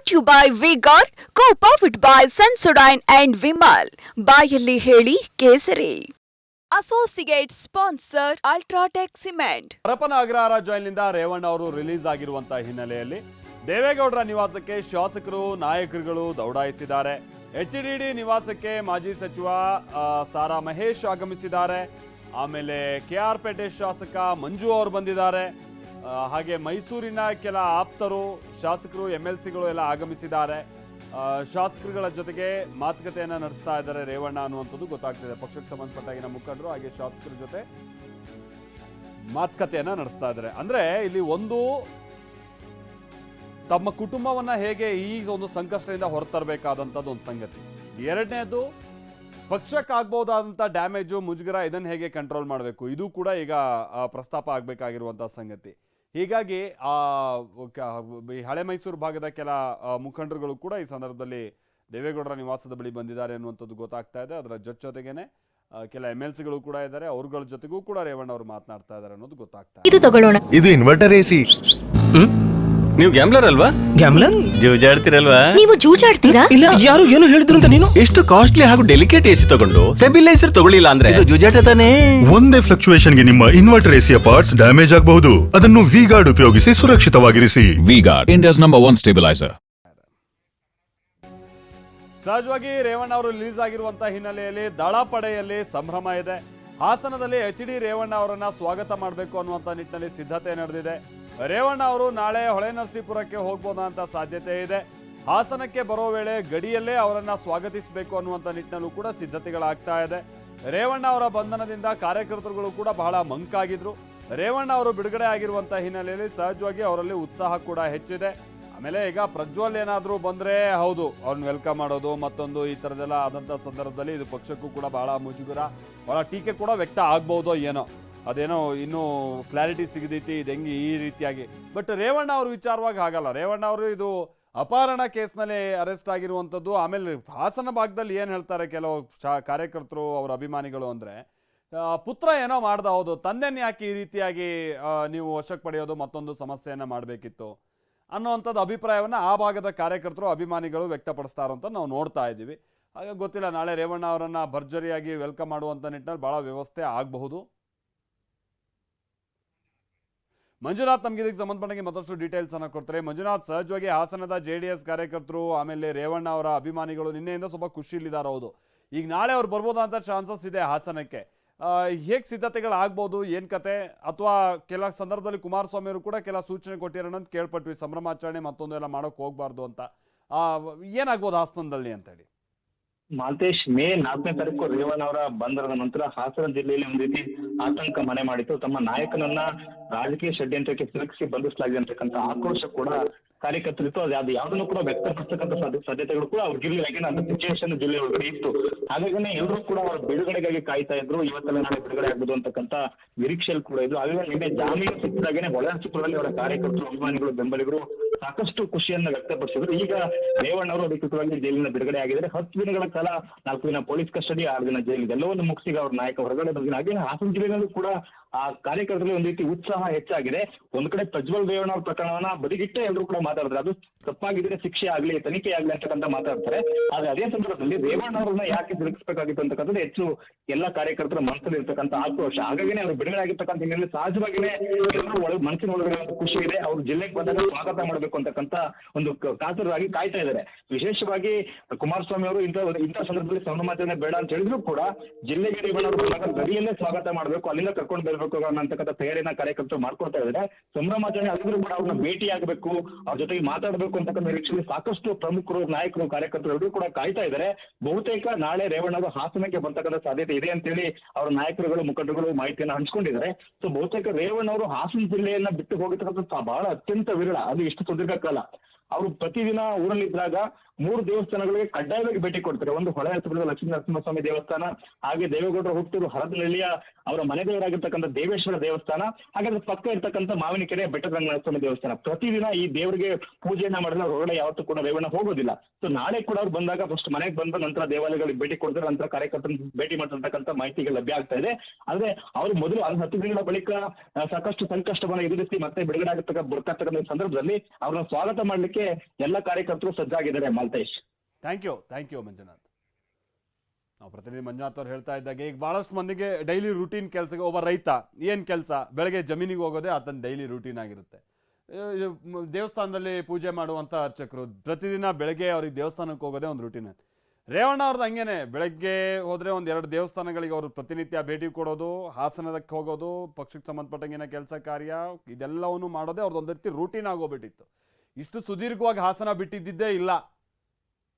Brought to you by Vigor, co-powered by Sensodyne and Vimal. ಬಾಯಲ್ಲಿ ಹೇಳಿ ಕೇಸರಿ. Associate sponsor UltraTech cement. Harapana Agrahara ಜೈಲಿನಿಂದ ರೇವಣ್ಣ ಅವರು ರಿಲೀಸ್ ಆಗಿರುವಂತಹ ಹಿನ್ನೆಲೆಯಲ್ಲಿ ದೇವೇಗೌಡರ ನಿವಾಸಕ್ಕೆ ಶಾಸಕರು ನಾಯಕರುಗಳು ದೌಡಾಯಿಸಿದ್ದಾರೆ. HDD ನಿವಾಸಕ್ಕೆ ಮಾಜಿ ಸಚಿವ ಸಾರಾ ಮಹೇಶ್ ಆಗಮಿಸಿದ್ದಾರೆ. ಆಮೇಲೆ KR ಪೇಟೆ ಶಾಸಕ ಮಂಜು ಅವರು ಬಂದಿದ್ದಾರೆ. ಹಾಗೆ ಮೈಸೂರಿನ ಕೆಲ ಆಪ್ತರು ಶಾಸಕರು MLCಗಳು ಎಲ್ಲ ಆಗಮಿಸಿದ್ದಾರೆ. ಶಾಸಕರುಗಳ ಜೊತೆಗೆ ಮಾತುಕತೆಯನ್ನು ನಡೆಸ್ತಾ ಇದ್ದಾರೆ ರೇವಣ್ಣ ಅನ್ನುವಂಥದ್ದು ಗೊತ್ತಾಗ್ತಿದೆ. ಪಕ್ಷಕ್ಕೆ ಸಂಬಂಧಪಟ್ಟಾಗಿನ ಮುಖಂಡರು ಹಾಗೆ ಶಾಸಕರ ಜೊತೆ ಮಾತುಕತೆಯನ್ನು ನಡೆಸ್ತಾ ಇದ್ದಾರೆ. ಅಂದ್ರೆ ಇಲ್ಲಿ ಒಂದು ತಮ್ಮ ಕುಟುಂಬವನ್ನ ಹೇಗೆ ಈ ಒಂದು ಸಂಕಷ್ಟದಿಂದ ಹೊರತರಬೇಕಾದಂಥದ್ದು ಒಂದು ಸಂಗತಿ. ಎರಡನೇದು ಪಕ್ಷಕ್ಕಾಗಬಹುದಾದಂಥ ಡ್ಯಾಮೇಜು ಮುಜುಗರ ಇದನ್ನು ಹೇಗೆ ಕಂಟ್ರೋಲ್ ಮಾಡಬೇಕು, ಇದು ಕೂಡ ಈಗ ಪ್ರಸ್ತಾಪ ಆಗಬೇಕಾಗಿರುವಂಥ ಸಂಗತಿ. ಹೀಗಾಗಿ ಹಳೆ ಮೈಸೂರು ಭಾಗದ ಕೆಲ ಮುಖಂಡರುಗಳು ಕೂಡ ಈ ಸಂದರ್ಭದಲ್ಲಿ ದೇವೇಗೌಡರ ನಿವಾಸದ ಬಳಿ ಬಂದಿದ್ದಾರೆ ಅನ್ನುವಂಥದ್ದು ಗೊತ್ತಾಗ್ತಾ ಇದೆ. ಅದರ ಜೊತೆಗೇನೆ ಕೆಲ MLCಗಳು ಕೂಡ ಇದ್ದಾರೆ, ಅವ್ರಗಳ ಜೊತೆಗೂ ಕೂಡ ರೇವಣ್ಣ ಅವರು ಮಾತನಾಡ್ತಾ ಇದ್ದಾರೆ ಅನ್ನೋದು ಗೊತ್ತಾಗ್ತಾ ಇದೆ. ಇದು ತಗೊಳ್ಳೋಣ. ಇದು ಇನ್ವರ್ಟರ್ AC. ನೀವು ಗ್ಯಾಮ್ಲರ್ ಅಲ್ವಾ? ಗ್ಯಾಮ್ಲರ್ ಜೂಜಾಡ್ತಿರಲ್ವಾ? ನೀವು ಜೂಜಾಡ್ತೀರಾ? ಇಲ್ಲ, ಯಾರು ಏನು ಹೇಳಿದ್ರು ಅಂತ ನೀನು ಎಷ್ಟು ಕಾಸ್ಟ್ಲಿ ಹಾಗೂ ಡೆಲಿಕೇಟ್ AC ತಗೊಂಡು ಸ್ಟೆಬಿಲೈಸರ್ ತಗೊಳ್ಳಿಲ್ಲ ಅಂದ್ರೆ ಇದು ಜೂಜಾಟ ತಾನೇ. ಒಂದೇ ಫ್ಲಕ್ಚುಯೇಷನ್ ಗೆ ನಿಮ್ಮ ಇನ್ವರ್ಟರ್ AC ಪಾರ್ಟ್ಸ್ ಡ್ಯಾಮೇಜ್ ಆಗಬಹುದು. ಅದನ್ನು V-Guard ಉಪಯೋಗಿಸಿ ಸುರಕ್ಷಿತವಾಗಿರಿಸಿ. V-Guard, India's #1 stabilizer. ಸಹಜವಾಗಿ ರೇವಣ್ಣ ಅವರು ರಿಲೀಸ್ ಆಗಿರುವಂತಹ ಹಿನ್ನೆಲೆಯಲ್ಲಿ ದಳಪಡೆಯಲ್ಲಿ ಸಂಭ್ರಮ ಇದೆ. ಹಾಸನದಲ್ಲಿ HD ರೇವಣ್ಣ ಅವರನ್ನ ಸ್ವಾಗತ ಮಾಡಬೇಕು ಅನ್ನುವಂಥ ನಿಟ್ಟಿನಲ್ಲಿ ಸಿದ್ಧತೆ ನಡೆದಿದೆ. ರೇವಣ್ಣ ಅವರು ನಾಳೆ ಹೊಳೆನರಸೀಪುರಕ್ಕೆ ಹೋಗ್ಬೋದಂತ ಸಾಧ್ಯತೆ ಇದೆ. ಹಾಸನಕ್ಕೆ ಬರೋ ವೇಳೆ ಗಡಿಯಲ್ಲೇ ಅವರನ್ನ ಸ್ವಾಗತಿಸಬೇಕು ಅನ್ನುವಂಥ ನಿಟ್ಟಿನಲ್ಲೂ ಕೂಡ ಸಿದ್ಧತೆಗಳಾಗ್ತಾ ಇದೆ. ರೇವಣ್ಣ ಅವರ ಬಂಧನದಿಂದ ಕಾರ್ಯಕರ್ತರುಗಳು ಕೂಡ ಬಹಳ ಮಂಕಾಗಿದ್ರು. ರೇವಣ್ಣ ಅವರು ಬಿಡುಗಡೆ ಆಗಿರುವಂಥ ಹಿನ್ನೆಲೆಯಲ್ಲಿ ಸಹಜವಾಗಿ ಅವರಲ್ಲಿ ಉತ್ಸಾಹ ಕೂಡ ಹೆಚ್ಚಿದೆ. ಆಮೇಲೆ ಈಗ ಪ್ರಜ್ವಲ್ ಏನಾದರೂ ಬಂದರೆ ಹೌದು ಅವ್ರನ್ನ ವೆಲ್ಕಮ್ ಮಾಡೋದು ಮತ್ತೊಂದು ಈ ಥರದ್ದೆಲ್ಲ ಆದಂಥ ಸಂದರ್ಭದಲ್ಲಿ ಇದು ಪಕ್ಷಕ್ಕೂ ಕೂಡ ಬಹಳ ಮುಜುಗರ, ಬಹಳ ಟೀಕೆ ಕೂಡ ವ್ಯಕ್ತ ಆಗ್ಬೋದೋ ಏನೋ, ಅದೇನೋ ಇನ್ನೂ ಕ್ಲಾರಿಟಿ ಸಿಗದೈತಿ ಇದು ಹೆಂಗೆ ಈ ರೀತಿಯಾಗಿ. ಬಟ್ ರೇವಣ್ಣ ಅವ್ರ ವಿಚಾರವಾಗಿ ಆಗಲ್ಲ. ರೇವಣ್ಣ ಅವರು ಇದು ಅಪಹರಣ ಕೇಸ್ನಲ್ಲಿ ಅರೆಸ್ಟ್ ಆಗಿರುವಂಥದ್ದು. ಆಮೇಲೆ ಹಾಸನ ಭಾಗದಲ್ಲಿ ಏನು ಹೇಳ್ತಾರೆ ಕೆಲವು ಕಾರ್ಯಕರ್ತರು ಅವರ ಅಭಿಮಾನಿಗಳು ಅಂದರೆ, ಪುತ್ರ ಏನೋ ಮಾಡ್ದ, ಹೌದು ತಂದೆನ ಯಾಕೆ ಈ ರೀತಿಯಾಗಿ ನೀವು ವಶಕ್ಕೆ ಪಡೆಯೋದು, ಮತ್ತೊಂದು ಸಮಸ್ಯೆಯನ್ನು ಮಾಡಬೇಕಿತ್ತು ಅನ್ನೋವಂಥದ್ದು ಅಭಿಪ್ರಾಯವನ್ನು ಆ ಭಾಗದ ಕಾರ್ಯಕರ್ತರು ಅಭಿಮಾನಿಗಳು ವ್ಯಕ್ತಪಡಿಸ್ತಾರೋ ಅಂತ ನಾವು ನೋಡ್ತಾ ಇದ್ದೀವಿ. ಹಾಗೆ ಗೊತ್ತಿಲ್ಲ, ನಾಳೆ ರೇವಣ್ಣ ಅವರನ್ನು ಭರ್ಜರಿಯಾಗಿ ವೆಲ್ಕಮ್ ಮಾಡುವಂಥ ನಿಟ್ಟಿನಲ್ಲಿ ಭಾಳ ವ್ಯವಸ್ಥೆ ಆಗಬಹುದು. ಮಂಜುನಾಥ್ ನಮ್ಗೆ ಇದಕ್ಕೆ ಸಂಬಂಧಪಟ್ಟಂಗೆ ಮತ್ತಷ್ಟು ಡೀಟೇಲ್ಸ್ ಅನ್ನು ಕೊಡ್ತಾರೆ. ಮಂಜುನಾಥ್, ಸಹಜವಾಗಿ ಹಾಸನದ JDS ಕಾರ್ಯಕರ್ತರು ಆಮೇಲೆ ರೇವಣ್ಣ ಅವರ ಅಭಿಮಾನಿಗಳು ನಿನ್ನೆಯಿಂದ ಸ್ವಲ್ಪ ಖುಷಿಯಲ್ಲಿದ್ದಾರೆ. ಹೌದು, ಈಗ ನಾಳೆ ಅವ್ರು ಬರ್ಬೋದಂತ ಚಾನ್ಸಸ್ ಇದೆ ಹಾಸನಕ್ಕೆ. ಹೇಗೆ ಸಿದ್ಧತೆಗಳು ಆಗ್ಬೋದು, ಏನು ಕತೆ? ಅಥವಾ ಕೆಲ ಸಂದರ್ಭದಲ್ಲಿ ಕುಮಾರಸ್ವಾಮಿ ಅವರು ಕೂಡ ಕೆಲ ಸೂಚನೆ ಕೊಟ್ಟಿರೋಣ ಅಂತ ಕೇಳ್ಪಟ್ವಿ, ಸಂಭ್ರಮಾಚರಣೆ ಮತ್ತೊಂದು ಎಲ್ಲ ಮಾಡೋಕೆ ಹೋಗ್ಬಾರ್ದು ಅಂತ. ಏನಾಗ್ಬೋದು ಹಾಸನದಲ್ಲಿ ಅಂತೇಳಿ? ಮಾಲ್ತೇಶ್, ಮೇ 4ನೇ ತಾರೀಕು ರೇವಣ್ಣ ಅವರ ಬಂಧನದ ನಂತರ ಹಾಸನ ಜಿಲ್ಲೆಯಲ್ಲಿ ಒಂದು ರೀತಿ ಆತಂಕ ಮನೆ ಮಾಡಿತ್ತು. ತಮ್ಮ ನಾಯಕನನ್ನ ರಾಜಕೀಯ ಷಡ್ಯಂತ್ರಕ್ಕೆ ಸಿಲುಕಿಸಿ ಬಂಧಿಸಲಾಗಿದೆ ಅಂತಕ್ಕಂಥ ಆಕ್ರೋಶ ಕೂಡ ಕಾರ್ಯಕರ್ತರಿತ್ತು. ಅದು ಯಾವುದನ್ನು ಕೂಡ ವ್ಯಕ್ತಪಡಿಸತಕ್ಕಂಥ ಸಾಧ್ಯತೆಗಳು ಕೂಡ ಅವ್ರಿಗಿರಲಿಲ್ಲ. ಯಾಕೆಂದ್ರೆ ಅಂತ ಸಿಚುವೇಶನ್ ಜಿಲ್ಲೆ ಒಳಗಡೆ ಇತ್ತು. ಹಾಗಾಗಿ ಎಲ್ಲರೂ ಕೂಡ ಅವರ ಬಿಡುಗಡೆಗಾಗಿ ಕಾಯ್ತಾ ಇದ್ರು. ಇವತ್ತೆಲ್ಲ ನಾಳೆ ಬಿಡುಗಡೆ ಆಗ್ಬೋದು ಅಂತಕ್ಕಂಥ ನಿರೀಕ್ಷೆಯಲ್ಲಿ ಕೂಡ ಇದ್ರು. ಹಾಗಾಗಿ ನಿನ್ನೆ ಜಾಮೀನು ಸಿಕ್ಕಿದಾಗೇನೆ ಹೊಳೆನರಸೀಪುರದಲ್ಲಿ ಅವರ ಕಾರ್ಯಕರ್ತರು, ಅಭಿಮಾನಿಗಳು, ಬೆಂಬಲಿಗರು ಸಾಕಷ್ಟು ಖುಷಿಯನ್ನ ವ್ಯಕ್ತಪಡಿಸಿದ್ರು. ಈಗ ರೇವಣ್ಣ ಅವರು ಅಧಿಕೃತವಾಗಿ ಜೈಲಿನ ಬಿಡುಗಡೆ ಆಗಿದ್ದಾರೆ. 10 ದಿನಗಳ ಕಾಲ 4 ದಿನ ಪೊಲೀಸ್ ಕಸ್ಟಡಿ, 6 ದಿನ ಜೈಲಿಗೆ ಎಲ್ಲವನ್ನು ಮುಗಿಸಿ ಅವ್ರ ನಾಯಕ ಹೊರಗಡೆ ಬಂದಿನ. ಹಾಗೆ ಹಾಸನ ಜಿಲ್ಲೆಯಲ್ಲೂ ಕೂಡ ಆ ಕಾರ್ಯಕರ್ತರಲ್ಲಿ ಒಂದು ರೀತಿ ಉತ್ಸಾಹ ಹೆಚ್ಚಾಗಿದೆ. ಒಂದ್ ಕಡೆ ಪ್ರಜ್ವಲ್ ರೇವಣ್ಣ ಅವ್ರ ಪ್ರಕರಣವನ್ನ ಬದಿಗಿಟ್ಟೆ ಎಲ್ಲರೂ ಕೂಡ ಮಾತಾಡಿದ್ರೆ, ಅದು ತಪ್ಪಾಗಿದ್ರೆ ಶಿಕ್ಷೆ ಆಗ್ಲಿ, ತನಿಖೆ ಆಗ್ಲಿ ಅಂತಕ್ಕಂಥ ಮಾತಾಡ್ತಾರೆ. ಆದ್ರೆ ಅದೇ ಸಂದರ್ಭದಲ್ಲಿ ರೇವಣ್ಣ ಅವರನ್ನ ಯಾಕೆ ಸಿಲುಕಿಸಬೇಕಾಗಿತ್ತು ಅಂತಕ್ಕಂಥದ್ದು ಹೆಚ್ಚು ಎಲ್ಲ ಕಾರ್ಯಕರ್ತರ ಮನಸ್ಸಲ್ಲಿ ಇರ್ತಕ್ಕಂಥ ಆಕ್ರೋಶ. ಹಾಗಾಗಿ ಅವರು ಬಿಡುಗಡೆ ಆಗಿರ್ತಕ್ಕಂಥ ಹಿನ್ನೆಲೆ ಸಹಜವಾಗಿನೇ ಎಲ್ಲರೂ ಮನಸ್ಸಿನ ಒಳಗಡೆ ಒಂದು ಖುಷಿ ಇದೆ. ಅವ್ರು ಜಿಲ್ಲೆಗೆ ಬಂದಾಗ ಸ್ವಾಗತ ಮಾಡಬೇಕು ಅಂತಕ್ಕಂಥ ಒಂದು ಕಾತರರಾಗಿ ಕಾಯ್ತಾ ಇದ್ದಾರೆ. ವಿಶೇಷವಾಗಿ ಕುಮಾರಸ್ವಾಮಿ ಅವರು ಇಂಥ ಸಂದರ್ಭದಲ್ಲಿ ಸಂಭ್ರಮಾಚರಣೆ ಬೇಡ ಅಂತ ಹೇಳಿದ್ರು ಕೂಡ ಜಿಲ್ಲೆಗೆ ರೇವಣ್ಣ ಅವರು ಬಂದಾಗ ಗಡಿಯಲ್ಲೇ ಸ್ವಾಗತ ಮಾಡಬೇಕು, ಅಲ್ಲಿಂದ ಕರ್ಕೊಂಡು ಬರ್ಬೇಕು ಅನ್ನತಕ್ಕಂಥ ತಯಾರಿನ ಕಾರ್ಯಕರ್ತರು ಮಾಡ್ಕೊಳ್ತಾ ಇದ್ದಾರೆ. ಸಂಭ್ರಮಾಚರಣೆ ಆಗಿದ್ರು ಕೂಡ ಅವ್ರನ್ನ ಭೇಟಿ ಆಗಬೇಕು, ಅವ್ರ ಜೊತೆಗೆ ಮಾತಾಡಬೇಕು ಅಂತಕ್ಕಂಥ ನಿರೀಕ್ಷೆಯಲ್ಲಿ ಸಾಕಷ್ಟು ಪ್ರಮುಖರು, ನಾಯಕರು, ಕಾರ್ಯಕರ್ತರು ಎಲ್ಲರೂ ಕೂಡ ಕಾಯ್ತಾ ಇದ್ದಾರೆ. ಬಹುತೇಕ ನಾಳೆ ರೇವಣ್ಣ ಅವರು ಹಾಸನಕ್ಕೆ ಬರ್ತಕ್ಕಂಥ ಸಾಧ್ಯತೆ ಇದೆ ಅಂತೇಳಿ ಅವರ ನಾಯಕರುಗಳು, ಮುಖಂಡರುಗಳು ಮಾಹಿತಿಯನ್ನು ಹಂಚ್ಕೊಂಡಿದ್ದಾರೆ. ಸೊ ಬಹುತೇಕ ರೇವಣ್ಣ ಅವರು ಹಾಸನ ಜಿಲ್ಲೆಯನ್ನ ಬಿಟ್ಟು ಹೋಗಿರ್ತಕ್ಕಂಥ ಬಹಳ ಅತ್ಯಂತ ವಿರಳ. ಅದು ಇಷ್ಟು ಸುದೀರ್ಘ ಕಾಲ ಅವರು ಪ್ರತಿದಿನ ಊರಲ್ಲಿದ್ದಾಗ ಮೂರು ದೇವಸ್ಥಾನಗಳಿಗೆ ಕಡ್ಡಾಯವಾಗಿ ಭೇಟಿ ಕೊಡ್ತಾರೆ. ಒಂದು ಹೊಳೆನರಸೀಪುರದ ಲಕ್ಷ್ಮೀ ನರಸಿಂಹಸ್ವಾಮಿ ದೇವಸ್ಥಾನ, ಹಾಗೆ ದೇವೇಗೌಡರ ಹುಟ್ಟೂರು ಹರದನಹಳ್ಳಿಯ ಅವರ ಮನೆ ದೇವರಾಗಿರ್ತಕ್ಕಂಥ ದೇವೇಶ್ವರ ದೇವಸ್ಥಾನ, ಹಾಗಾದ್ರೆ ಪಕ್ಕ ಇರ್ತಕ್ಕಂಥ ಮಾವಿನಕೆರೆ ಬೆಟ್ಟದರಂಗನಾಥ ಸ್ವಾಮಿ ದೇವಸ್ಥಾನ. ಪ್ರತಿದಿನ ಈ ದೇವರಿಗೆ ಪೂಜೆಯನ್ನ ಮಾಡಿದ್ರೆ ಹೊರಗಡೆ ಯಾವತ್ತೂ ಕೂಡ ರೇವಣ್ಣ ಹೋಗೋದಿಲ್ಲ. ಸೊ ನಾಳೆ ಕೂಡ ಅವ್ರು ಬಂದಾಗ ಫಸ್ಟ್ ಮನೆಗೆ ಬಂದ ನಂತರ ದೇವಾಲಯಗಳಿಗೆ ಭೇಟಿ ಕೊಡ್ತಾರೆ, ನಂತರ ಕಾರ್ಯಕರ್ತರನ್ನು ಭೇಟಿ ಮಾಡ್ತಿರ್ತಕ್ಕಂಥ ಮಾಹಿತಿಗೆ ಲಭ್ಯ ಆಗ್ತಾ ಇದೆ. ಆದ್ರೆ ಅವರು ಮೊದಲು 10 ದಿನಗಳ ಬಳಿಕ ಸಾಕಷ್ಟು ಸಂಕಷ್ಟವನ್ನು ಎದುರಿಸಿ ಮತ್ತೆ ಬಿಡುಗಡೆ ಬರ್ತಕ್ಕಂಥ ಸಂದರ್ಭದಲ್ಲಿ ಅವ್ರನ್ನ ಸ್ವಾಗತ ಮಾಡ್ಲಿಕ್ಕೆ ಎಲ್ಲ ಕಾರ್ಯಕರ್ತರು ಸಜ್ಜಾಗಿದ್ದಾರೆ. Maltesh, thank you Manjunath. ನಾವು ಪ್ರತಿನಿಧಿ ಮಂಜುನಾಥ್ ಅವ್ರು ಹೇಳ್ತಾ ಇದ್ದಾಗೆ ಈಗ ಬಹಳಷ್ಟು ಮಂದಿಗೆ ಡೈಲಿ ರೂಟೀನ್ ಕೆಲಸಕ್ಕೆ ಒಬ್ಬ ರೈತ ಏನು ಕೆಲಸ, ಬೆಳಗ್ಗೆ ಜಮೀನಿಗೆ ಹೋಗೋದೇ ಆತನ ಡೈಲಿ ರೂಟೀನ್ ಆಗಿರುತ್ತೆ. ದೇವಸ್ಥಾನದಲ್ಲಿ ಪೂಜೆ ಮಾಡುವಂಥ ಅರ್ಚಕರು ಪ್ರತಿದಿನ ಬೆಳಗ್ಗೆ ಅವ್ರಿಗೆ ದೇವಸ್ಥಾನಕ್ಕೆ ಹೋಗೋದೇ ಒಂದು ರೂಟೀನ್. ರೇವಣ್ಣ ಅವ್ರದ್ದು ಹಂಗೇನೆ, ಬೆಳಗ್ಗೆ ಹೋದರೆ ಒಂದು 2 ದೇವಸ್ಥಾನಗಳಿಗೆ ಅವರು ಪ್ರತಿನಿತ್ಯ ಭೇಟಿ ಕೊಡೋದು, ಹಾಸನದಕ್ಕೆ ಹೋಗೋದು, ಪಕ್ಷಕ್ಕೆ ಸಂಬಂಧಪಟ್ಟಂಗಿನ ಕೆಲಸ ಕಾರ್ಯ ಇದೆಲ್ಲವನ್ನು ಮಾಡೋದೇ ಅವ್ರದ್ದು ಒಂದು ರೀತಿ ರೂಟೀನ್ ಆಗೋಗ್ಬಿಟ್ಟಿತ್ತು. ಇಷ್ಟು ಸುದೀರ್ಘವಾಗಿ ಹಾಸನ ಬಿಟ್ಟಿದ್ದೇ ಇಲ್ಲ.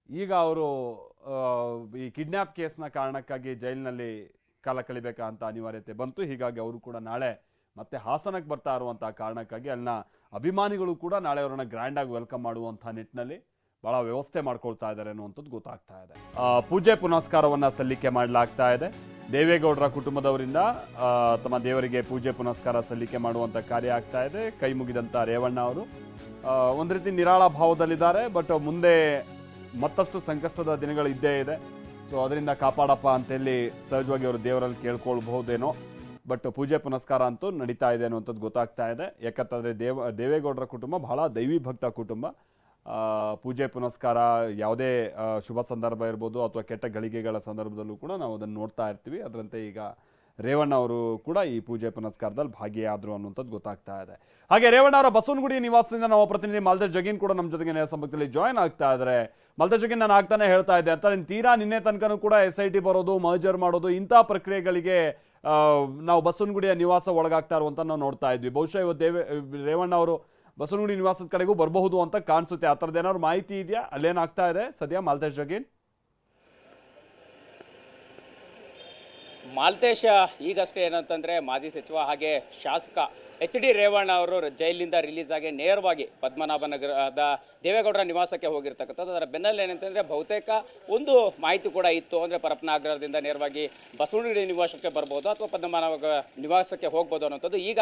ಈಗ ಅವರು ಈ ಕಿಡ್ನ್ಯಾಪ್ ಕೇಸ್ನ ಕಾರಣಕ್ಕಾಗಿ ಜೈಲಿನಲ್ಲಿ ಕಾಲ ಕಳಿಬೇಕಂತ ಅನಿವಾರ್ಯತೆ ಬಂತು. ಹೀಗಾಗಿ ಅವರು ಕೂಡ ನಾಳೆ ಮತ್ತೆ ಹಾಸನಕ್ಕೆ ಬರ್ತಾ ಇರುವಂಥ ಕಾರಣಕ್ಕಾಗಿ ಅಲ್ಲಿನ ಅಭಿಮಾನಿಗಳು ಕೂಡ ನಾಳೆ ಅವರನ್ನ ಗ್ರ್ಯಾಂಡಾಗಿ ವೆಲ್ಕಮ್ ಮಾಡುವಂಥ ನಿಟ್ಟಿನಲ್ಲಿ ಭಾಳ ವ್ಯವಸ್ಥೆ ಮಾಡ್ಕೊಳ್ತಾ ಇದ್ದಾರೆ ಅನ್ನುವಂಥದ್ದು ಗೊತ್ತಾಗ್ತಾ ಇದೆ. ಪೂಜೆ ಪುನಸ್ಕಾರವನ್ನು ಸಲ್ಲಿಕೆ ಮಾಡಲಾಗ್ತಾ ಇದೆ. ದೇವೇಗೌಡರ ಕುಟುಂಬದವರಿಂದ ತಮ್ಮ ದೇವರಿಗೆ ಪೂಜೆ ಪುನಸ್ಕಾರ ಸಲ್ಲಿಕೆ ಮಾಡುವಂಥ ಕಾರ್ಯ ಆಗ್ತಾ ಇದೆ. ಕೈ ಮುಗಿದಂಥ ರೇವಣ್ಣ ಅವರು ಒಂದು ರೀತಿ ನಿರಾಳ ಭಾವದಲ್ಲಿದ್ದಾರೆ. ಬಟ್ ಮುಂದೆ ಮತ್ತಷ್ಟು ಸಂಕಷ್ಟದ ದಿನಗಳು ಇದ್ದೇ ಇದೆ. ಸೊ ಅದರಿಂದ ಕಾಪಾಡಪ್ಪ ಅಂತೇಳಿ ಸಹಜವಾಗಿ ಅವರು ದೇವರಲ್ಲಿ ಕೇಳ್ಕೊಳ್ಬಹುದೇನೋ. ಬಟ್ ಪೂಜೆ ಪುನಸ್ಕಾರ ಅಂತೂ ನಡೀತಾ ಇದೆ ಅನ್ನುವಂಥದ್ದು ಗೊತ್ತಾಗ್ತಾ ಇದೆ. ಯಾಕಂತಂದರೆ ದೇವೇಗೌಡರ ಕುಟುಂಬ ಬಹಳ ದೈವಿ ಭಕ್ತ ಕುಟುಂಬ. ಪೂಜೆ ಪುನಸ್ಕಾರ ಯಾವುದೇ ಶುಭ ಸಂದರ್ಭ ಇರ್ಬೋದು ಅಥವಾ ಕೆಟ್ಟ ಗಳಿಗೆಗಳ ಸಂದರ್ಭದಲ್ಲೂ ಕೂಡ ನಾವು ಅದನ್ನು ನೋಡ್ತಾ ಇರ್ತೀವಿ. ಅದರಂತೆ ಈಗ ರೇವಣ್ಣ ಅವರು ಕೂಡ ಈ ಪೂಜೆ ಪುನಸ್ಕಾರದಲ್ಲಿ ಭಾಗಿಯಾದರು ಅನ್ನುವಂಥದ್ದು ಗೊತ್ತಾಗ್ತಾ ಇದೆ. ಹಾಗೆ ರೇವಣ್ಣ ಅವರ ಬಸವನಗುಡಿ ನಿವಾಸದಿಂದ ನಾವು ಪ್ರತಿನಿಧಿ ಮಾಲ್ತೇಶ್ ಜಗೀನ್ ಕೂಡ ನಮ್ಮ ಜೊತೆಗೆ ನೇರ ಸಂಪರ್ಕದಲ್ಲಿ ಜಾಯ್ನ್ ಆಗ್ತಾ ಇದ್ದಾರೆ. ಮಾಲ್ತೇಶ್ ಜಗೀನ್, ನಾನು ಆಗ್ತಾನೆ ಹೇಳ್ತಾ ಇದ್ದೆ ಅಂತ ತೀರಾ ನಿನ್ನೆ ತನಕನೂ ಕೂಡ SIT ಬರೋದು, ಮರ್ಜರ್ ಮಾಡೋದು, ಇಂಥ ಪ್ರಕ್ರಿಯೆಗಳಿಗೆ ನಾವು ಬಸವನಗುಡಿಯ ನಿವಾಸ ಒಳಗಾಗ್ತಾ ಇರುವಂತ ನಾವು ನೋಡ್ತಾ ಇದ್ವಿ. ಬಹುಶಃ ಇವತ್ತು ರೇವಣ್ಣ ಅವರು ಬಸವನಗುಡಿ ನಿವಾಸದ ಕಡೆಗೂ ಬರಬಹುದು ಅಂತ ಕಾಣಿಸುತ್ತೆ. ಆ ಥರದ್ದು ಏನಾದ್ರು ಮಾಹಿತಿ ಇದೆಯಾ? ಅಲ್ಲೇನಾಗ್ತಾ ಇದೆ ಸದ್ಯ ಮಾಲ್ತೇಶ್ ಜಗೀನ್? ಮಾಲ್ತೇಶ, ಈಗಷ್ಟೇ ಏನಂತಂದರೆ ಮಾಜಿ ಸಚಿವ ಹಾಗೆ ಶಾಸಕ HD ರೇವಣ್ಣ ಅವರು ಜೈಲಿನಿಂದ ರಿಲೀಸ್ ಆಗಿ ನೇರವಾಗಿ ಪದ್ಮನಾಭನಗರದ ದೇವೇಗೌಡರ ನಿವಾಸಕ್ಕೆ ಹೋಗಿರ್ತಕ್ಕಂಥದ್ದು. ಅದರ ಬೆನ್ನಲ್ಲಿ ಏನಂತಂದರೆ ಬಹುತೇಕ ಒಂದು ಮಾಹಿತಿ ಕೂಡ ಇತ್ತು, ಅಂದರೆ ಪರಪ್ಪನಗರದಿಂದ ನೇರವಾಗಿ ಬಸವನಗುಡಿ ನಿವಾಸಕ್ಕೆ ಬರ್ಬೋದು ಅಥವಾ ಪದ್ಮನಾಭ ನಿವಾಸಕ್ಕೆ ಹೋಗ್ಬೋದು ಅನ್ನೋಂಥದ್ದು. ಈಗ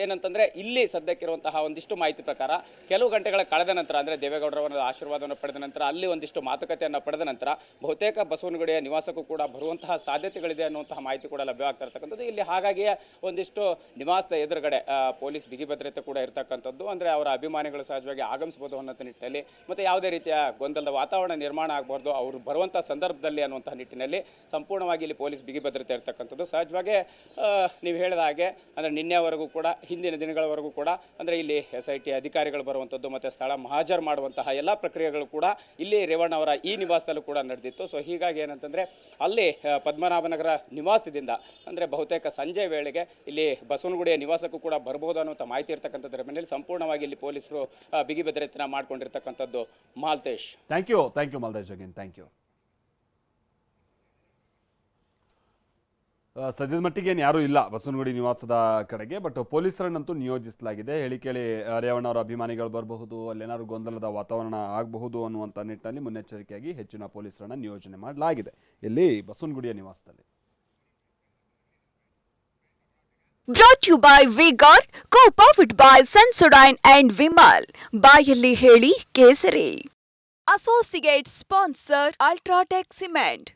ಏನಂತಂದರೆ ಇಲ್ಲಿ ಸದ್ಯಕ್ಕಿರುವಂತಹ ಒಂದಿಷ್ಟು ಮಾಹಿತಿ ಪ್ರಕಾರ ಕೆಲವು ಗಂಟೆಗಳ ಕಳೆದ ನಂತರ, ಅಂದರೆ ದೇವೇಗೌಡರ ಒಂದು ಆಶೀರ್ವಾದವನ್ನು ಪಡೆದ ನಂತರ, ಅಲ್ಲಿ ಒಂದಿಷ್ಟು ಮಾತುಕತೆಯನ್ನು ಪಡೆದ ನಂತರ ಬಹುತೇಕ ಬಸವನಗುಡಿಯ ನಿವಾಸಕ್ಕೂ ಕೂಡ ಬರುವಂತಹ ಸಾಧ್ಯತೆಗಳಿದೆ ಅನ್ನುವಂತಹ ಮಾಹಿತಿ ಕೂಡ ಲಭ್ಯವಾಗ್ತಾ ಇರ್ತಕ್ಕಂಥದ್ದು. ಇಲ್ಲಿ ಹಾಗಾಗಿಯೇ ಒಂದಿಷ್ಟು ನಿವಾಸದ ಎದುರುಗಡೆ ಪೊಲೀಸ್ ಬಿಗಿ ಭದ್ರತೆ ಕೂಡ ಇರತಕ್ಕಂಥದ್ದು. ಅಂದರೆ ಅವರ ಅಭಿಮಾನಿಗಳು ಸಹಜವಾಗಿ ಆಗಮಿಸಬಹುದು ಅನ್ನೋ ನಿಟ್ಟಿನಲ್ಲಿ, ಮತ್ತು ಯಾವುದೇ ರೀತಿಯ ಗೊಂದಲದ ವಾತಾವರಣ ನಿರ್ಮಾಣ ಆಗಬಾರ್ದು ಅವರು ಬರುವಂಥ ಸಂದರ್ಭದಲ್ಲಿ ಅನ್ನುವಂಥ ನಿಟ್ಟಿನಲ್ಲಿ ಸಂಪೂರ್ಣವಾಗಿ ಇಲ್ಲಿ ಪೊಲೀಸ್ ಬಿಗಿ ಭದ್ರತೆ ಇರತಕ್ಕಂಥದ್ದು. ಸಹಜವಾಗಿ ನೀವು ಹೇಳಿದ ಹಾಗೆ ಅಂದರೆ ನಿನ್ನೆವರೆಗೂ ಕೂಡ, ಹಿಂದಿನ ದಿನಗಳವರೆಗೂ ಕೂಡ ಅಂದರೆ ಇಲ್ಲಿ SIT ಅಧಿಕಾರಿಗಳು ಬರುವಂಥದ್ದು ಮತ್ತು ಸ್ಥಳ ಮಹಾಜರ್ ಮಾಡುವಂತಹ ಎಲ್ಲ ಪ್ರಕ್ರಿಯೆಗಳು ಕೂಡ ಇಲ್ಲಿ ರೇವಣ್ಣ ಅವರ ಈ ನಿವಾಸದಲ್ಲೂ ಕೂಡ ನಡೆದಿತ್ತು. ಸೊ ಹೀಗಾಗಿ ಏನಂತಂದರೆ ಅಲ್ಲಿ ಪದ್ಮನಾಭನಗರ ನಿವಾಸದಿಂದ ಅಂದರೆ ಬಹುತೇಕ ಸಂಜೆ ವೇಳೆಗೆ ಇಲ್ಲಿ ಬಸವನಗುಡಿಯ ನಿವಾಸಕ್ಕೂ ಕೂಡ ಬರಬಹುದು ಅನ್ನುವಂಥ ಮಾಹಿತಿ ಇರ್ತಕ್ಕಂಥದ್ರ ಮೇಲೆ ಸಂಪೂರ್ಣವಾಗಿ ಇಲ್ಲಿ ಪೊಲೀಸರು ಬಿಗಿ ಭದ್ರತೆಯನ್ನು ಮಾಡಿಕೊಂಡಿರ್ತಕ್ಕಂಥದ್ದು. Maltesh, thank you Maltesh Jagin, thank you. ಸದ್ಯದ ಮಟ್ಟಿಗೆ ಏನು ಯಾರೂ ಇಲ್ಲ ಬಸವನಗುಡಿ ನಿವಾಸದ ಕಡೆಗೆ. ಬಟ್ ಪೊಲೀಸರನ್ನಂತೂ ನಿಯೋಜಿಸಲಾಗಿದೆ. ಹೇಳಿ ಕೇಳಿ ರೇವಣ್ಣ ಅವರ ಅಭಿಮಾನಿಗಳು ಬರಬಹುದು, ಅಲ್ಲೇನಾದ್ರು ಗೊಂದಲದ ವಾತಾವರಣ ಆಗಬಹುದು ಅನ್ನುವಂಥ ನಿಟ್ಟಿನಲ್ಲಿ ಮುನ್ನೆಚ್ಚರಿಕೆಯಾಗಿ ಹೆಚ್ಚಿನ ಪೊಲೀಸರನ್ನ ನಿಯೋಜನೆ ಮಾಡಲಾಗಿದೆ ಇಲ್ಲಿ ಬಸವನಗುಡಿಯ ನಿವಾಸದಲ್ಲಿ. Brought to you by V-Guard, co-powered by Sensodyne and Vimal. ಬಾಯಲ್ಲಿ ಹೇಳಿ ಕೇಸರಿ. Associate sponsor Ultratech Cement.